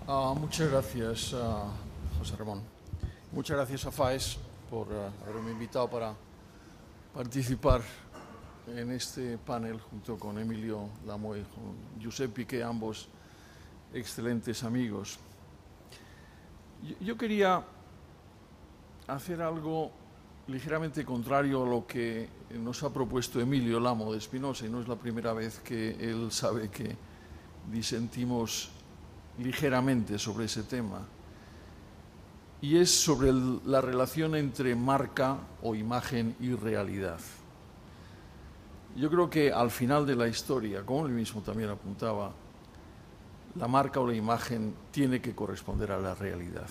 Muchas gracias, José Ramón. Muchas gracias a FAES por haberme invitado para participar en este panel junto con Emilio Lamoy y con Josep Piqué, ambos excelentes amigos. Yo quería hacer algo ligeramente contrario a lo que nos ha propuesto Emilio Lamo de Espinosa, y no es la primera vez que él sabe que disentimos ligeramente sobre ese tema, y es sobre la relación entre marca o imagen y realidad. Yo creo que al final de la historia, como él mismo también apuntaba, la marca o la imagen tiene que corresponder a la realidad.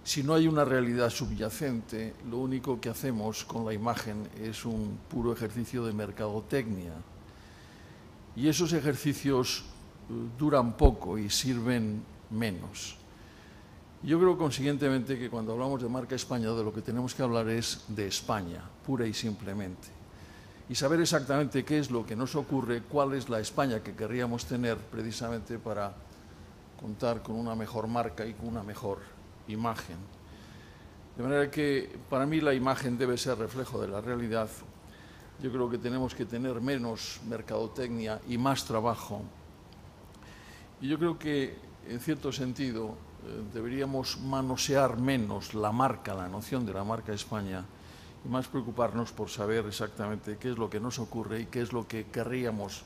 Si no hay una realidad subyacente, lo único que hacemos con la imagen es un puro ejercicio de mercadotecnia. Y esos ejercicios duran poco y sirven menos. Yo creo consiguientemente que cuando hablamos de marca España, de lo que tenemos que hablar es de España, pura y simplemente. Y saber exactamente qué es lo que nos ocurre, cuál es la España que querríamos tener precisamente para contar con una mejor marca y con una mejor imagen. De manera que para mí la imagen debe ser reflejo de la realidad. Yo creo que tenemos que tener menos mercadotecnia y más trabajo. Y yo creo que, en cierto sentido, deberíamos manosear menos la marca, la noción de la marca España, y más preocuparnos por saber exactamente qué es lo que nos ocurre y qué es lo que querríamos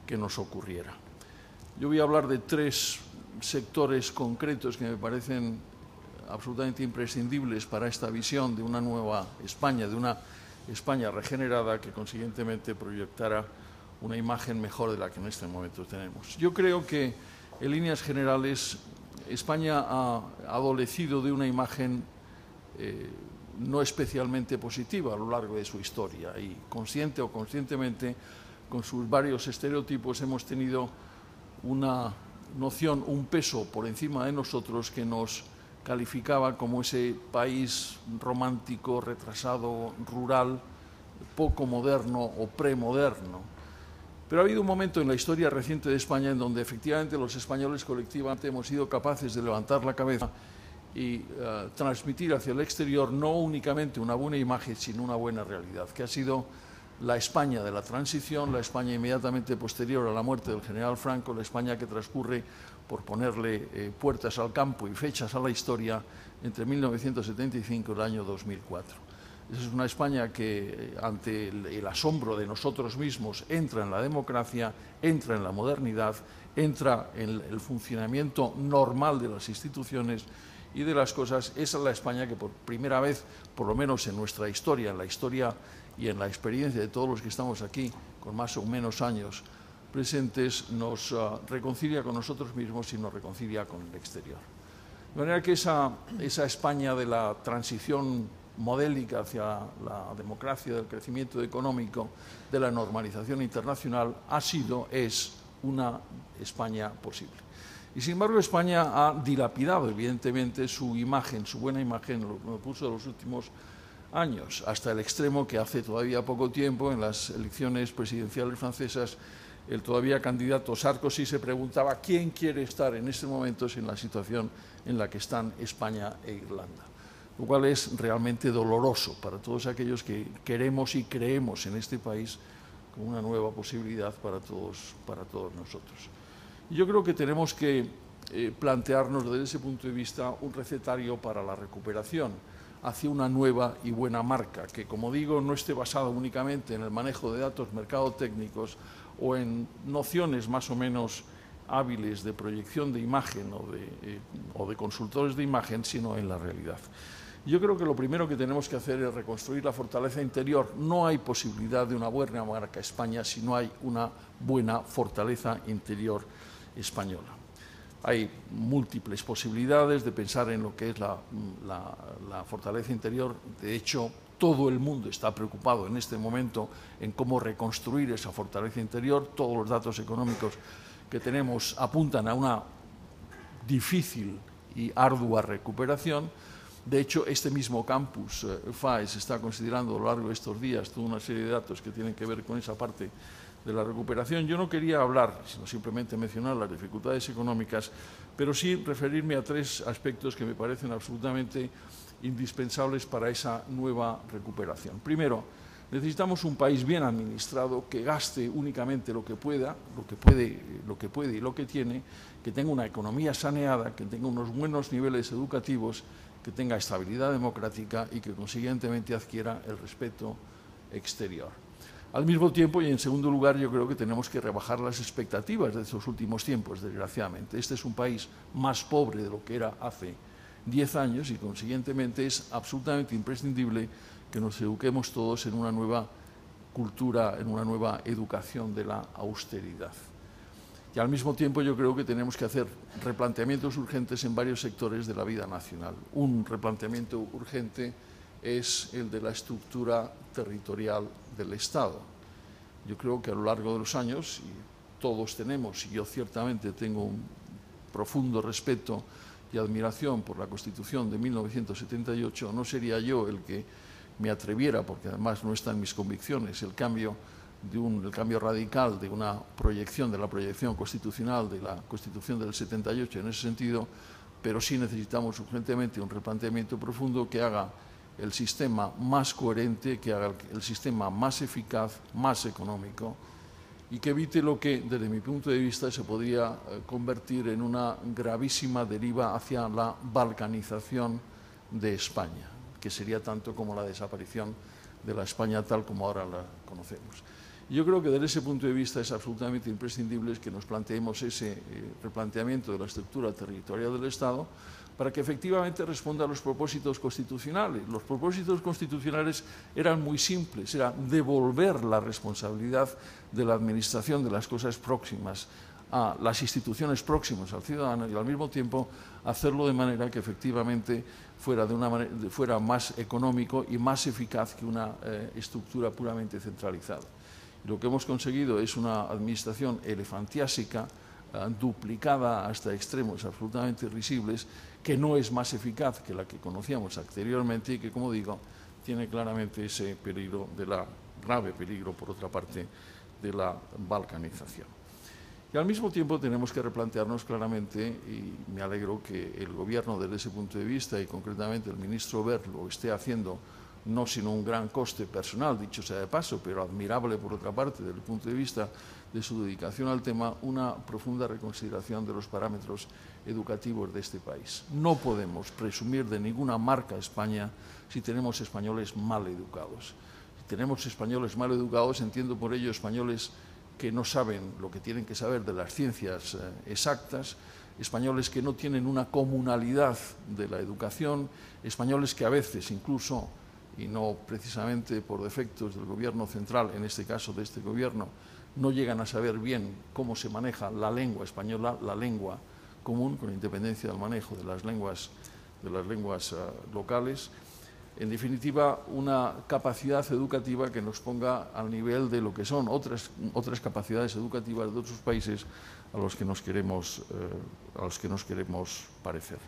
que nos ocurriera. Yo voy a hablar de tres sectores concretos que me parecen absolutamente imprescindibles para esta visión de una nueva España, de una España regenerada que consiguientemente proyectara una imagen mejor de la que en este momento tenemos. Yo creo que, en líneas generales, España ha adolecido de una imagen no especialmente positiva a lo largo de su historia, y consciente o conscientemente, con sus varios estereotipos, hemos tenido una noción, un peso por encima de nosotros que nos calificaba como ese país romántico, retrasado, rural, poco moderno o premoderno. Pero ha habido un momento en la historia reciente de España en donde efectivamente los españoles colectivamente hemos sido capaces de levantar la cabeza y transmitir hacia el exterior no únicamente una buena imagen, sino una buena realidad, que ha sido la España de la transición, la España inmediatamente posterior a la muerte del general Franco, la España que transcurre, por ponerle puertas al campo y fechas a la historia, entre 1975 y el año 2004. Esa es una España que, ante el asombro de nosotros mismos, entra en la democracia, entra en la modernidad, entra en el funcionamiento normal de las instituciones y de las cosas. Esa es la España que por primera vez, por lo menos en nuestra historia, en la historia y en la experiencia de todos los que estamos aquí, con más o menos años presentes, nos reconcilia con nosotros mismos y nos reconcilia con el exterior. De manera que esa España de la transición modélica hacia la democracia, del crecimiento económico, de la normalización internacional, es una España posible. Y sin embargo, España ha dilapidado evidentemente su imagen, su buena imagen, lo puso en los últimos años, hasta el extremo que hace todavía poco tiempo, en las elecciones presidenciales francesas, el todavía candidato Sarkozy se preguntaba quién quiere estar en este momento en la situación en la que están España e Irlanda, lo cual es realmente doloroso para todos aquellos que queremos y creemos en este país como una nueva posibilidad para todos nosotros. Y yo creo que tenemos que plantearnos desde ese punto de vista un recetario para la recuperación hacia una nueva y buena marca, que, como digo, no esté basada únicamente en el manejo de datos mercadotécnicos o en nociones más o menos hábiles de proyección de imagen o de consultores de imagen, sino en la realidad. Yo creo que lo primero que tenemos que hacer es reconstruir la fortaleza interior. No hay posibilidad de una buena marca España si no hay una buena fortaleza interior española. Hay múltiples posibilidades de pensar en lo que es la fortaleza interior. De hecho, todo el mundo está preocupado en este momento en cómo reconstruir esa fortaleza interior. Todos los datos económicos que tenemos apuntan a una difícil y ardua recuperación. De hecho, este mismo campus, FAES, está considerando a lo largo de estos días toda una serie de datos que tienen que ver con esa parte de la recuperación. Yo no quería hablar, sino simplemente mencionar las dificultades económicas, pero sí referirme a tres aspectos que me parecen absolutamente indispensables para esa nueva recuperación. Primero, necesitamos un país bien administrado, que gaste únicamente lo que pueda y lo que tiene, que tenga una economía saneada, que tenga unos buenos niveles educativos, que tenga estabilidad democrática y que consiguientemente adquiera el respeto exterior. Al mismo tiempo, y en segundo lugar, yo creo que tenemos que rebajar las expectativas de estos últimos tiempos, desgraciadamente. Este es un país más pobre de lo que era hace 10 años y, consiguientemente, es absolutamente imprescindible que nos eduquemos todos en una nueva cultura, en una nueva educación de la austeridad. Y al mismo tiempo yo creo que tenemos que hacer replanteamientos urgentes en varios sectores de la vida nacional. Un replanteamiento urgente es el de la estructura territorial del Estado. Yo creo que a lo largo de los años, y todos tenemos, y yo ciertamente tengo un profundo respeto y admiración por la Constitución de 1978, no sería yo el que me atreviera, porque además no está en mis convicciones, el cambio radical de una proyección, de la proyección constitucional de la Constitución del 78 en ese sentido, pero sí necesitamos urgentemente un replanteamiento profundo que haga el sistema más coherente, que haga el sistema más eficaz, más económico y que evite lo que, desde mi punto de vista, se podría convertir en una gravísima deriva hacia la balcanización de España, que sería tanto como la desaparición de la España tal como ahora la conocemos. Yo creo que desde ese punto de vista es absolutamente imprescindible que nos planteemos ese replanteamiento de la estructura territorial del Estado para que efectivamente responda a los propósitos constitucionales. Los propósitos constitucionales eran muy simples, era devolver la responsabilidad de la administración de las cosas próximas a las instituciones próximas al ciudadano y al mismo tiempo hacerlo de manera que efectivamente fuera más económico y más eficaz que una estructura puramente centralizada. Lo que hemos conseguido es una administración elefantiásica, duplicada hasta extremos absolutamente risibles, que no es más eficaz que la que conocíamos anteriormente y que, como digo, tiene claramente ese peligro grave peligro, por otra parte, de la balcanización. Y al mismo tiempo tenemos que replantearnos claramente, y me alegro que el Gobierno desde ese punto de vista y concretamente el ministro Wert lo esté haciendo, no sin un gran coste personal, dicho sea de paso, pero admirable por otra parte desde el punto de vista de su dedicación al tema, una profunda reconsideración de los parámetros educativos de este país. No podemos presumir de ninguna marca España si tenemos españoles mal educados. Si tenemos españoles mal educados, entiendo por ello españoles que no saben lo que tienen que saber de las ciencias exactas, españoles que no tienen una comunalidad de la educación, españoles que a veces incluso, y no precisamente por defectos del Gobierno central, en este caso de este Gobierno, no llegan a saber bien cómo se maneja la lengua española, la lengua común, con independencia del manejo de las lenguas locales. En definitiva, una capacidad educativa que nos ponga al nivel de lo que son otras capacidades educativas de otros países a los que nos queremos parecer.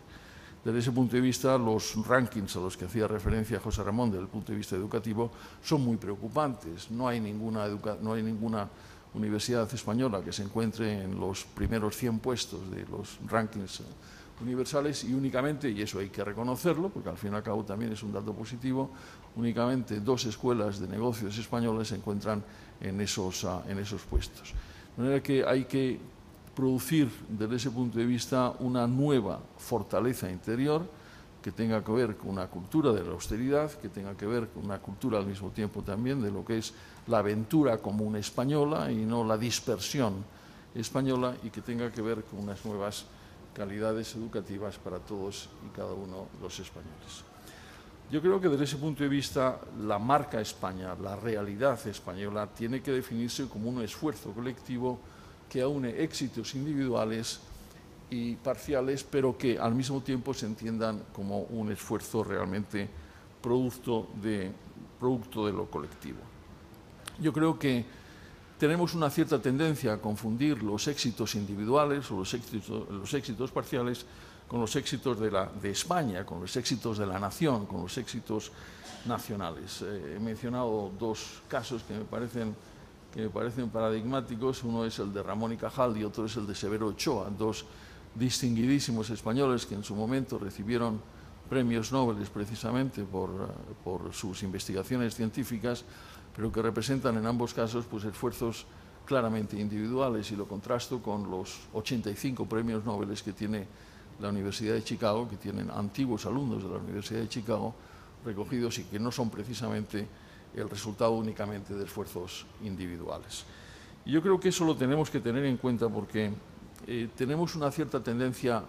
Desde ese punto de vista, los rankings a los que hacía referencia José Ramón desde el punto de vista educativo son muy preocupantes. No hay ninguna universidad española que se encuentre en los primeros 100 puestos de los rankings universales y únicamente, y eso hay que reconocerlo, porque al fin y al cabo también es un dato positivo, únicamente 2 escuelas de negocios españolas se encuentran en esos puestos. De manera que hay que producir desde ese punto de vista una nueva fortaleza interior que tenga que ver con una cultura de la austeridad, que tenga que ver con una cultura al mismo tiempo también de lo que es la aventura común española y no la dispersión española, y que tenga que ver con unas nuevas calidades educativas para todos y cada uno de los españoles. Yo creo que desde ese punto de vista la marca España, la realidad española, tiene que definirse como un esfuerzo colectivo que aúne éxitos individuales y parciales, pero que al mismo tiempo se entiendan como un esfuerzo realmente producto de lo colectivo. Yo creo que tenemos una cierta tendencia a confundir los éxitos individuales o los éxitos parciales con los éxitos de España, con los éxitos de la nación, con los éxitos nacionales. He mencionado 2 casos que me parecen que me parecen paradigmáticos. Uno es el de Ramón y Cajal y otro es el de Severo Ochoa, dos distinguidísimos españoles que en su momento recibieron premios Nobel precisamente por sus investigaciones científicas, pero que representan en ambos casos pues, esfuerzos claramente individuales, y lo contrasto con los 85 premios Nobel que tiene la Universidad de Chicago, que tienen antiguos alumnos de la Universidad de Chicago recogidos y que no son precisamente el resultado únicamente de esfuerzos individuales. Y yo creo que eso lo tenemos que tener en cuenta porque tenemos una cierta tendencia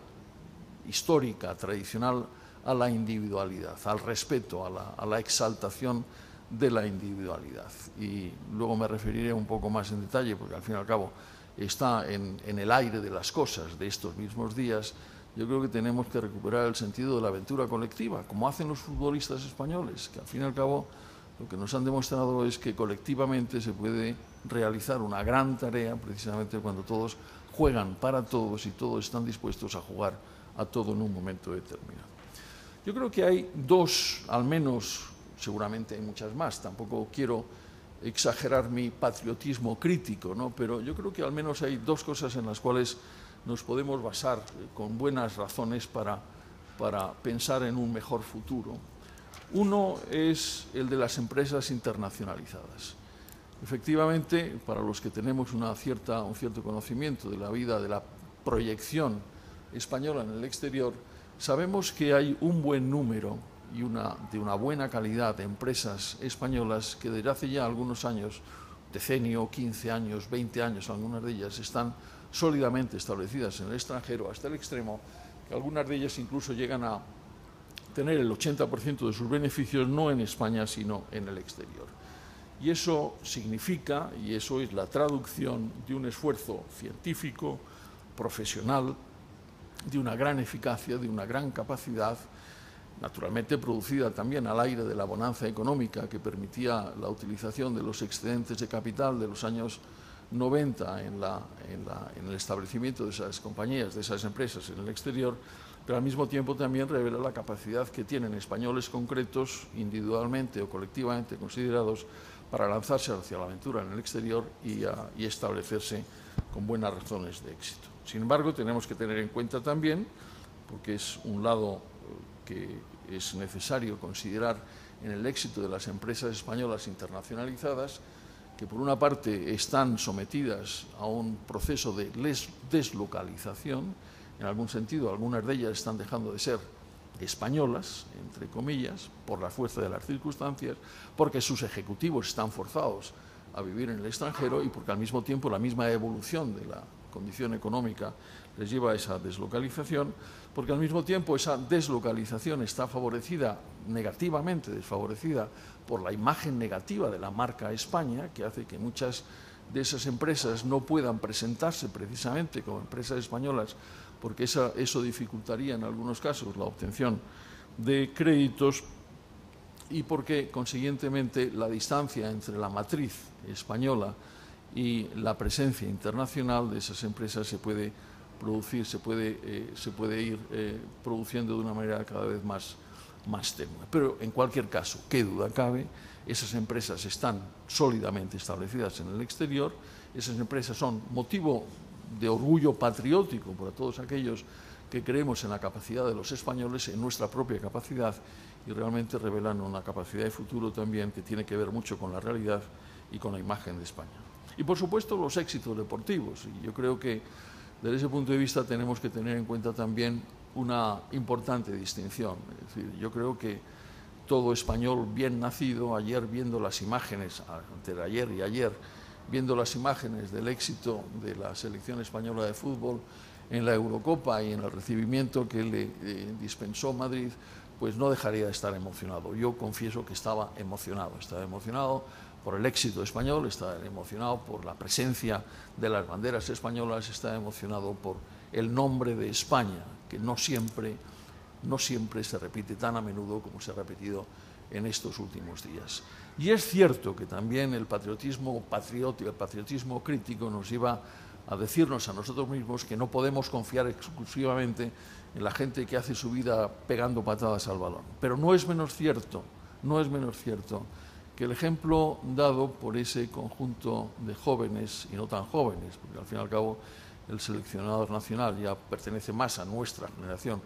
histórica, tradicional, a la individualidad, al respeto, a la exaltación de la individualidad. Y luego me referiré un poco más en detalle, porque al fin y al cabo está en el aire de las cosas de estos mismos días. Yo creo que tenemos que recuperar el sentido de la aventura colectiva, como hacen los futbolistas españoles, que al fin y al cabo lo que nos han demostrado es que colectivamente se puede realizar una gran tarea precisamente cuando todos juegan para todos y todos están dispuestos a jugar a todo en un momento determinado. Yo creo que hay dos, al menos, seguramente hay muchas más, tampoco quiero exagerar mi patriotismo crítico, ¿no? Pero yo creo que al menos hay dos cosas en las cuales nos podemos basar con buenas razones para pensar en un mejor futuro. Uno es el de las empresas internacionalizadas. Efectivamente, para los que tenemos un cierto conocimiento de la vida, de la proyección española en el exterior, sabemos que hay un buen número y de una buena calidad de empresas españolas que desde hace ya algunos años, decenio, 15 años, 20 años, algunas de ellas están sólidamente establecidas en el extranjero, hasta el extremo que algunas de ellas incluso llegan a tener el 80% de sus beneficios no en España, sino en el exterior. Y eso significa, y eso es la traducción de un esfuerzo científico, profesional, de una gran eficacia, de una gran capacidad, naturalmente producida también al aire de la bonanza económica que permitía la utilización de los excedentes de capital de los años 90 en el establecimiento de esas compañías, de esas empresas en el exterior, pero al mismo tiempo también revela la capacidad que tienen españoles concretos, individualmente o colectivamente considerados, para lanzarse hacia la aventura en el exterior y establecerse con buenas razones de éxito. Sin embargo, tenemos que tener en cuenta también, porque es un lado que es necesario considerar en el éxito de las empresas españolas internacionalizadas, que por una parte están sometidas a un proceso de deslocalización. En algún sentido, algunas de ellas están dejando de ser españolas, entre comillas, por la fuerza de las circunstancias, porque sus ejecutivos están forzados a vivir en el extranjero y porque al mismo tiempo la misma evolución de la condición económica les lleva a esa deslocalización, porque al mismo tiempo esa deslocalización está negativamente desfavorecida por la imagen negativa de la marca España, que hace que muchas de esas empresas no puedan presentarse precisamente como empresas españolas, porque eso dificultaría en algunos casos la obtención de créditos y porque, consiguientemente, la distancia entre la matriz española y la presencia internacional de esas empresas se puede ir produciendo de una manera cada vez más tenue. Pero, en cualquier caso, qué duda cabe, esas empresas están sólidamente establecidas en el exterior, esas empresas son motivo de orgullo patriótico para todos aquellos que creemos en la capacidad de los españoles, en nuestra propia capacidad, y realmente revelan una capacidad de futuro también que tiene que ver mucho con la realidad y con la imagen de España. Y, por supuesto, los éxitos deportivos. Y yo creo que, desde ese punto de vista, tenemos que tener en cuenta también una importante distinción. Es decir, yo creo que todo español bien nacido, ayer viendo las imágenes, entre ayer y ayer, viendo las imágenes del éxito de la selección española de fútbol en la Eurocopa y en el recibimiento que le dispensó Madrid, pues no dejaría de estar emocionado. Yo confieso que estaba emocionado por el éxito español, estaba emocionado por la presencia de las banderas españolas, estaba emocionado por el nombre de España, que no siempre se repite tan a menudo como se ha repetido en estos últimos días. Y es cierto que también el patriotismo patriótico, el patriotismo crítico nos lleva a decirnos a nosotros mismos que no podemos confiar exclusivamente en la gente que hace su vida pegando patadas al balón. Pero no es menos cierto que el ejemplo dado por ese conjunto de jóvenes y no tan jóvenes, porque al fin y al cabo el seleccionador nacional ya pertenece más a nuestra generación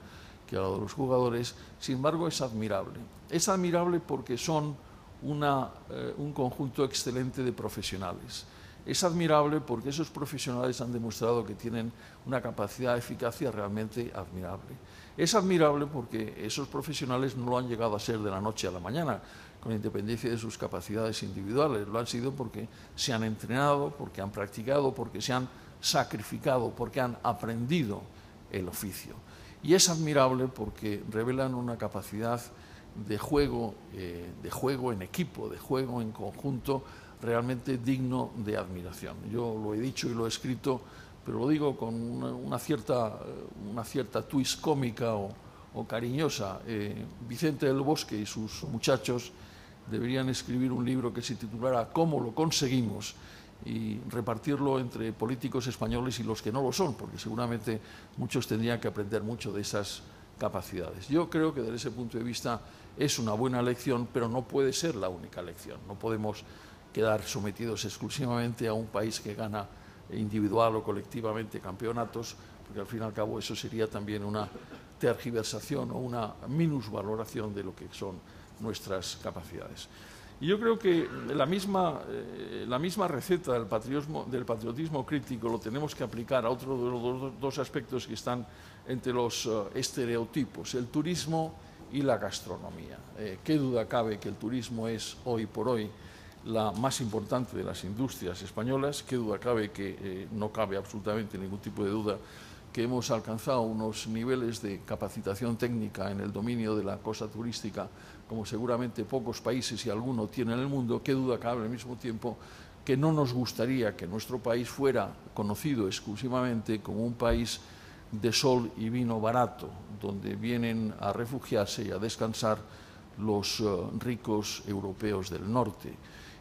que a la de los jugadores, sin embargo es admirable. Es admirable porque son un conjunto excelente de profesionales. Es admirable porque esos profesionales han demostrado que tienen una capacidad de eficacia realmente admirable. Es admirable porque esos profesionales no lo han llegado a ser de la noche a la mañana, con independencia de sus capacidades individuales. Lo han sido porque se han entrenado, porque han practicado, porque se han sacrificado, porque han aprendido el oficio. Y es admirable porque revelan una capacidad de juego en equipo, de juego en conjunto, realmente digno de admiración. Yo lo he dicho y lo he escrito, pero lo digo con una cierta twist cómica o cariñosa. Vicente del Bosque y sus muchachos deberían escribir un libro que se titulara «Cómo lo conseguimos» y repartirlo entre políticos españoles y los que no lo son, porque seguramente muchos tendrían que aprender mucho de esas capacidades. Yo creo que desde ese punto de vista es una buena lección, pero no puede ser la única lección. No podemos quedar sometidos exclusivamente a un país que gana individual o colectivamente campeonatos, porque al fin y al cabo eso sería también una tergiversación o una minusvaloración de lo que son nuestras capacidades. Y yo creo que la misma receta del patriotismo crítico lo tenemos que aplicar a otro de los dos aspectos que están entre los estereotipos, el turismo y la gastronomía. Qué duda cabe que el turismo es hoy por hoy la más importante de las industrias españolas. Qué duda cabe que no cabe absolutamente ningún tipo de duda que hemos alcanzado unos niveles de capacitación técnica en el dominio de la cosa turística como seguramente pocos países y alguno tienen en el mundo. Qué duda cabe al mismo tiempo que no nos gustaría que nuestro país fuera conocido exclusivamente como un país de sol y vino barato, donde vienen a refugiarse y a descansar los ricos europeos del norte.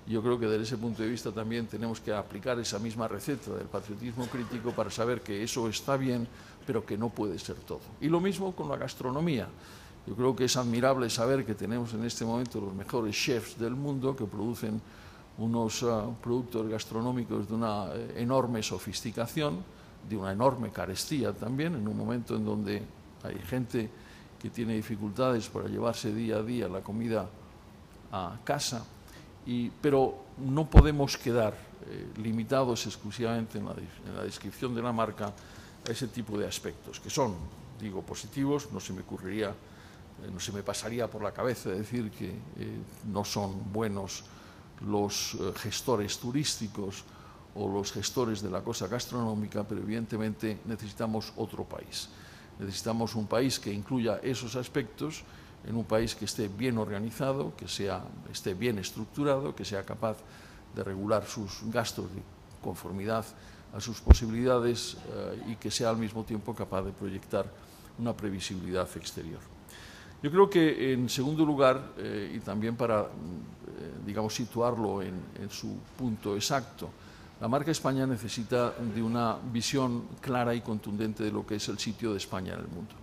Yo creo que desde ese punto de vista también tenemos que aplicar esa misma receta del patriotismo crítico para saber que eso está bien, pero que no puede ser todo. Y lo mismo con la gastronomía. Yo creo que es admirable saber que tenemos en este momento los mejores chefs del mundo que producen unos productos gastronómicos de una enorme sofisticación, de una enorme carestía también, en un momento en donde hay gente que tiene dificultades para llevarse día a día la comida a casa. Pero no podemos quedar limitados exclusivamente en la descripción de la marca a ese tipo de aspectos, que son, digo, positivos. No se me ocurriría, no se me pasaría por la cabeza decir que no son buenos los gestores turísticos o los gestores de la cosa gastronómica, pero evidentemente necesitamos otro país. Necesitamos un país que incluya esos aspectos, en un país que esté bien organizado, que esté bien estructurado, que sea capaz de regular sus gastos de conformidad a sus posibilidades y que sea al mismo tiempo capaz de proyectar una previsibilidad exterior. Yo creo que, en segundo lugar, y también para, digamos, situarlo en su punto exacto, la marca España necesita de una visión clara y contundente de lo que es el sitio de España en el mundo.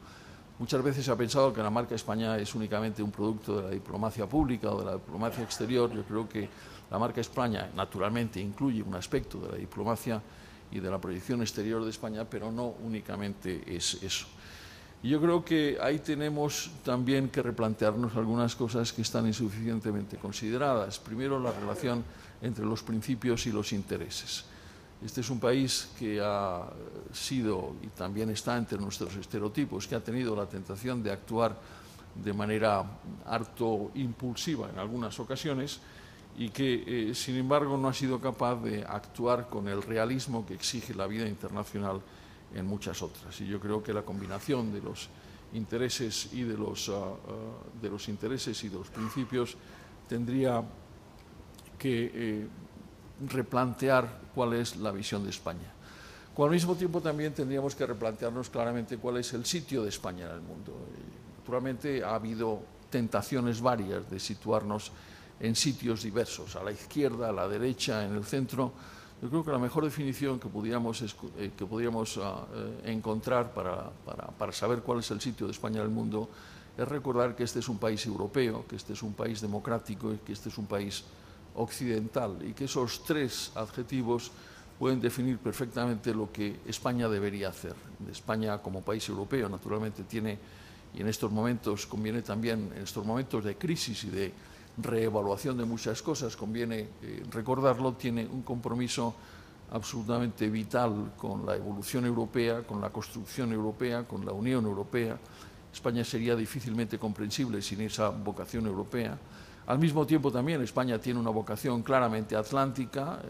Muchas veces se ha pensado que la marca España es únicamente un producto de la diplomacia pública o de la diplomacia exterior. Yo creo que la marca España naturalmente incluye un aspecto de la diplomacia y de la proyección exterior de España, pero no únicamente es eso. Y yo creo que ahí tenemos también que replantearnos algunas cosas que están insuficientemente consideradas. Primero, la relación entre los principios y los intereses. Este es un país que ha sido y también está entre nuestros estereotipos, que ha tenido la tentación de actuar de manera harto impulsiva en algunas ocasiones y que, sin embargo, no ha sido capaz de actuar con el realismo que exige la vida internacional en muchas otras. Y yo creo que la combinación de los intereses y de los principios tendría que replantear cuál es la visión de España. Al mismo tiempo también tendríamos que replantearnos claramente cuál es el sitio de España en el mundo. Naturalmente ha habido tentaciones varias de situarnos en sitios diversos, a la izquierda, a la derecha, en el centro. Yo creo que la mejor definición que podríamos encontrar para saber cuál es el sitio de España en el mundo es recordar que este es un país europeo, que este es un país democrático y que este es un país occidental, y que esos tres adjetivos pueden definir perfectamente lo que España debería hacer. España, como país europeo, naturalmente tiene, y en estos momentos conviene también, en estos momentos de crisis y de reevaluación de muchas cosas, conviene recordarlo, tiene un compromiso absolutamente vital con la evolución europea, con la construcción europea, con la Unión Europea. España sería difícilmente comprensible sin esa vocación europea. Al mismo tiempo también España tiene una vocación claramente atlántica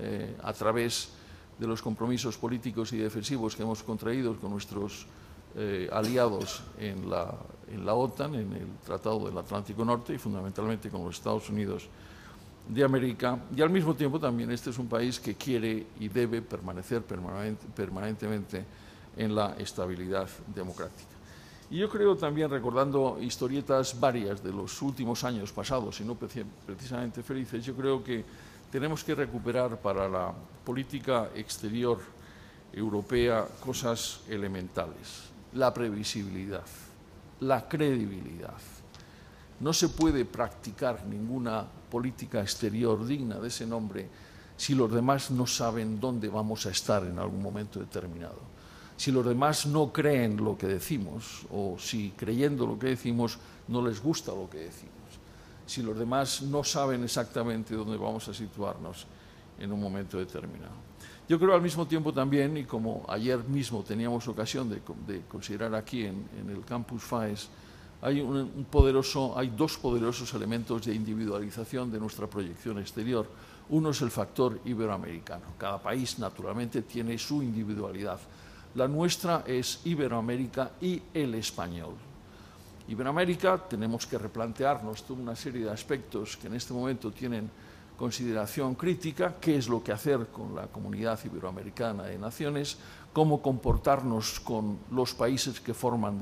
a través de los compromisos políticos y defensivos que hemos contraído con nuestros aliados en la OTAN, en el Tratado del Atlántico Norte y fundamentalmente con los Estados Unidos de América. Y al mismo tiempo también este es un país que quiere y debe permanecer permanentemente en la estabilidad democrática. Y yo creo también, recordando historietas varias de los últimos años pasados, y no precisamente felices, yo creo que tenemos que recuperar para la política exterior europea cosas elementales: la previsibilidad, la credibilidad. No se puede practicar ninguna política exterior digna de ese nombre si los demás no saben dónde vamos a estar en algún momento determinado. Si los demás no creen lo que decimos, o si creyendo lo que decimos no les gusta lo que decimos. Si los demás no saben exactamente dónde vamos a situarnos en un momento determinado. Yo creo al mismo tiempo también, y como ayer mismo teníamos ocasión de considerar aquí en el Campus FAES, hay dos poderosos elementos de individualización de nuestra proyección exterior. Uno es el factor iberoamericano. Cada país, naturalmente, tiene su individualidad. La nuestra es Iberoamérica y el español. Iberoamérica, tenemos que replantearnos toda una serie de aspectos que en este momento tienen consideración crítica: qué es lo que hacer con la comunidad iberoamericana de naciones, cómo comportarnos con los países que forman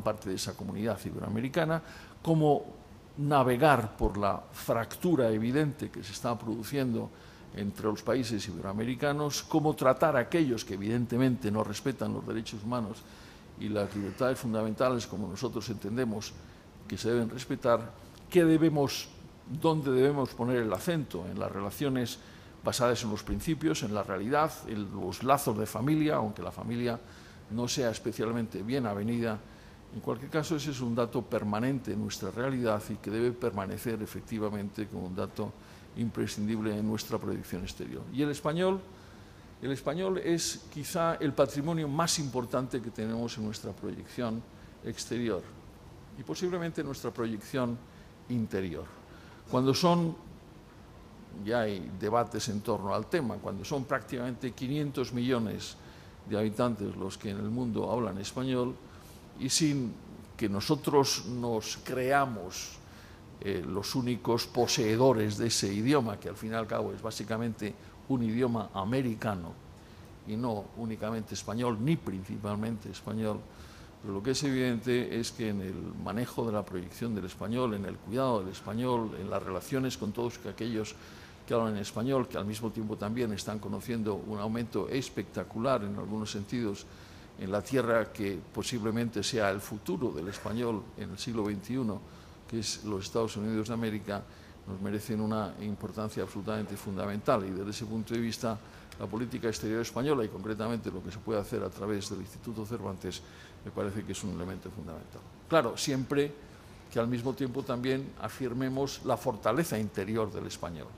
parte de esa comunidad iberoamericana, cómo navegar por la fractura evidente que se está produciendo entre los países iberoamericanos, cómo tratar a aquellos que evidentemente no respetan los derechos humanos y las libertades fundamentales como nosotros entendemos que se deben respetar, dónde debemos poner el acento en las relaciones basadas en los principios, en la realidad, en los lazos de familia, aunque la familia no sea especialmente bien avenida. En cualquier caso, ese es un dato permanente en nuestra realidad y que debe permanecer efectivamente como un dato imprescindible en nuestra proyección exterior. Y el español es quizá el patrimonio más importante que tenemos en nuestra proyección exterior y posiblemente en nuestra proyección interior. Ya hay debates en torno al tema, cuando son prácticamente 500 millones de habitantes los que en el mundo hablan español, y sin que nosotros nos creamos los únicos poseedores de ese idioma, que al fin y al cabo es básicamente un idioma americano y no únicamente español ni principalmente español. Pero lo que es evidente es que en el manejo de la proyección del español, en el cuidado del español, en las relaciones con todos aquellos que hablan en español, que al mismo tiempo también están conociendo un aumento espectacular en algunos sentidos en la tierra que posiblemente sea el futuro del español en el siglo XXI, que es los Estados Unidos de América, nos merecen una importancia absolutamente fundamental. Y desde ese punto de vista, la política exterior española, y concretamente lo que se puede hacer a través del Instituto Cervantes, me parece que es un elemento fundamental. Claro, siempre que al mismo tiempo también afirmemos la fortaleza interior del español.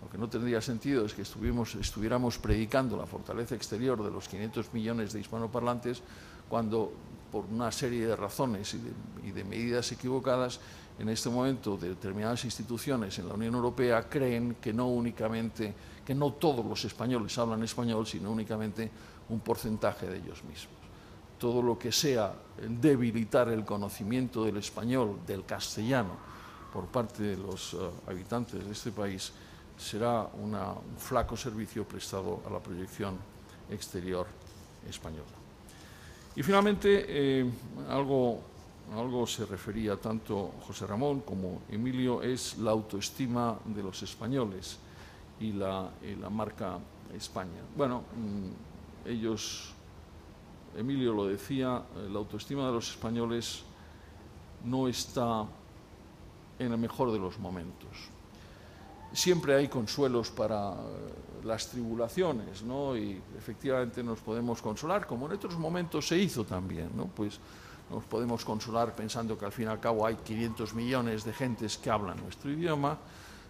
Lo que no tendría sentido es que estuviéramos predicando la fortaleza exterior de los 500 millones de hispanoparlantes cuando, por una serie de razones y de medidas equivocadas, en este momento determinadas instituciones en la Unión Europea creen que no todos los españoles hablan español, sino únicamente un porcentaje de ellos mismos. Todo lo que sea debilitar el conocimiento del español, del castellano, por parte de los habitantes de este país, será un flaco servicio prestado a la proyección exterior española. Y finalmente, algo se refería tanto José Ramón como Emilio, es la autoestima de los españoles y la marca España. Bueno, Emilio lo decía, la autoestima de los españoles no está en el mejor de los momentos. Siempre hay consuelos para las tribulaciones, ¿no? Y efectivamente nos podemos consolar, como en otros momentos se hizo también, ¿no? Pues nos podemos consolar pensando que al fin y al cabo hay 500 millones de gentes que hablan nuestro idioma,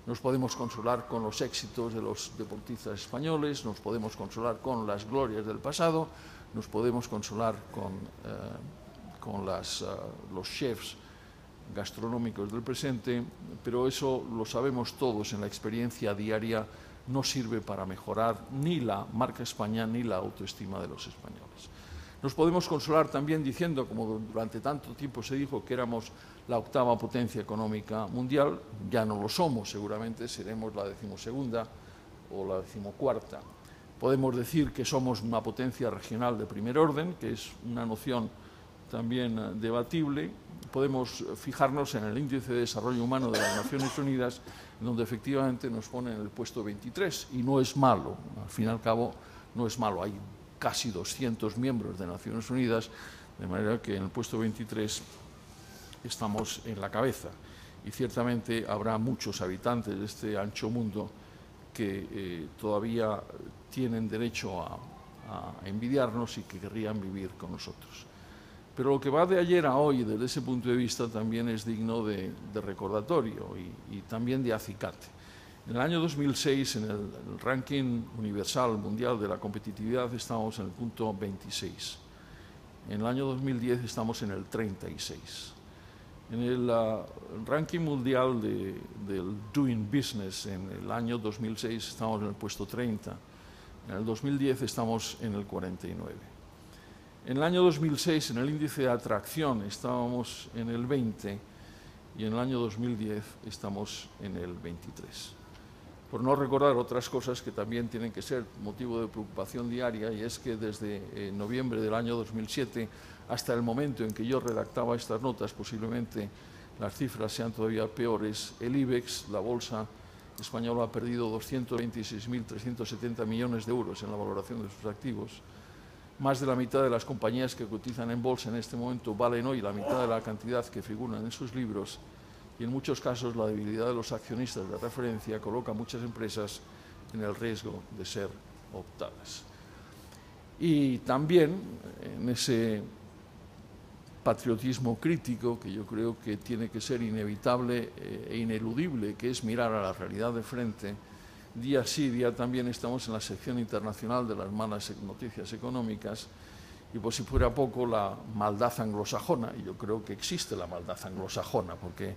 nos podemos consolar con los éxitos de los deportistas españoles, nos podemos consolar con las glorias del pasado, nos podemos consolar con los chefs gastronómicos del presente, pero eso lo sabemos todos en la experiencia diaria, no sirve para mejorar ni la marca España ni la autoestima de los españoles. Nos podemos consolar también diciendo, como durante tanto tiempo se dijo, que éramos la octava potencia económica mundial, ya no lo somos, seguramente seremos la 12ª o la 14ª. Podemos decir que somos una potencia regional de primer orden, que es una noción también debatible. Podemos fijarnos en el Índice de Desarrollo Humano de las Naciones Unidas, donde efectivamente nos pone en el puesto 23, y no es malo, al fin y al cabo no es malo. Hay casi 200 miembros de Naciones Unidas, de manera que en el puesto 23 estamos en la cabeza, y ciertamente habrá muchos habitantes de este ancho mundo que todavía tienen derecho a envidiarnos y que querrían vivir con nosotros. Pero lo que va de ayer a hoy, desde ese punto de vista, también es digno de recordatorio y también de acicate. En el año 2006, en el ranking universal mundial de la competitividad, estábamos en el punto 26. En el año 2010 estamos en el 36. En el ranking mundial del Doing Business, en el año 2006 estamos en el puesto 30. En el 2010 estamos en el 49. En el año 2006, en el índice de atracción, estábamos en el 20 y en el año 2010 estamos en el 23. Por no recordar otras cosas que también tienen que ser motivo de preocupación diaria, y es que desde noviembre del año 2007 hasta el momento en que yo redactaba estas notas, posiblemente las cifras sean todavía peores, el IBEX, la bolsa española, ha perdido 226.370 millones de euros en la valoración de sus activos. Más de la mitad de las compañías que cotizan en bolsa en este momento valen hoy la mitad de la cantidad que figuran en sus libros, y en muchos casos la debilidad de los accionistas de referencia coloca a muchas empresas en el riesgo de ser optadas. Y también en ese patriotismo crítico que yo creo que tiene que ser inevitable e ineludible, que es mirar a la realidad de frente, día sí, día también estamos en la sección internacional de las malas noticias económicas, y por si fuera poco, la maldad anglosajona, y yo creo que existe la maldad anglosajona, porque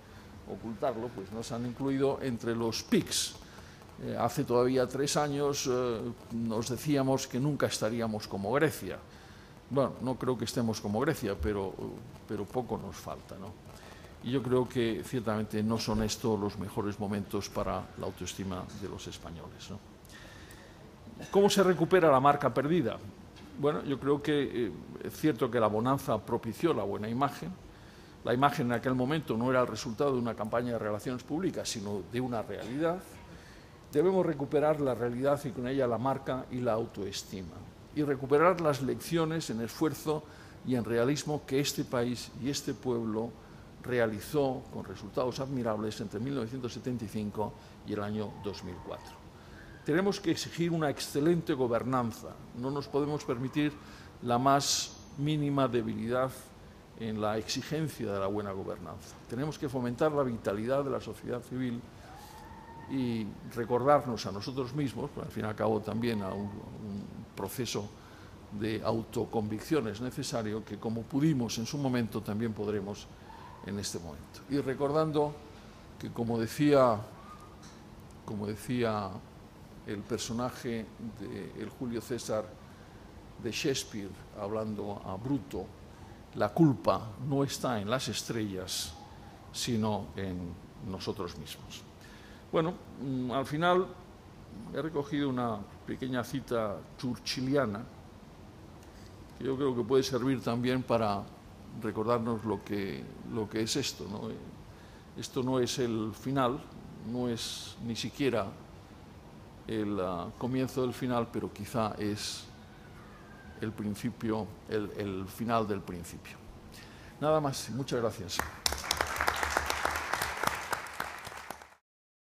ocultarlo, pues nos han incluido entre los PICs. Hace todavía 3 años nos decíamos que nunca estaríamos como Grecia. Bueno, no creo que estemos como Grecia, pero poco nos falta, ¿no? Y yo creo que ciertamente no son estos los mejores momentos para la autoestima de los españoles, ¿no? ¿Cómo se recupera la marca perdida? Bueno, yo creo que es cierto que la bonanza propició la buena imagen. La imagen en aquel momento no era el resultado de una campaña de relaciones públicas, sino de una realidad. Debemos recuperar la realidad y con ella la marca y la autoestima. Y recuperar las lecciones en esfuerzo y en realismo que este país y este pueblo realizó con resultados admirables entre 1975 y el año 2004. Tenemos que exigir una excelente gobernanza. No nos podemos permitir la más mínima debilidad en la exigencia de la buena gobernanza. Tenemos que fomentar la vitalidad de la sociedad civil y recordarnos a nosotros mismos, pero al fin y al cabo también a un proceso de autoconvicción es necesario, que como pudimos en su momento también podremos en este momento. Y recordando que, como decía el personaje de Julio César de Shakespeare, hablando a Bruto, la culpa no está en las estrellas, sino en nosotros mismos. Bueno, al final he recogido una pequeña cita churchilliana, que yo creo que puede servir también para recordarnos lo que es esto, ¿no? Esto no es el final, no es ni siquiera el comienzo del final, pero quizá es el principio, el final del principio. Nada más, muchas gracias.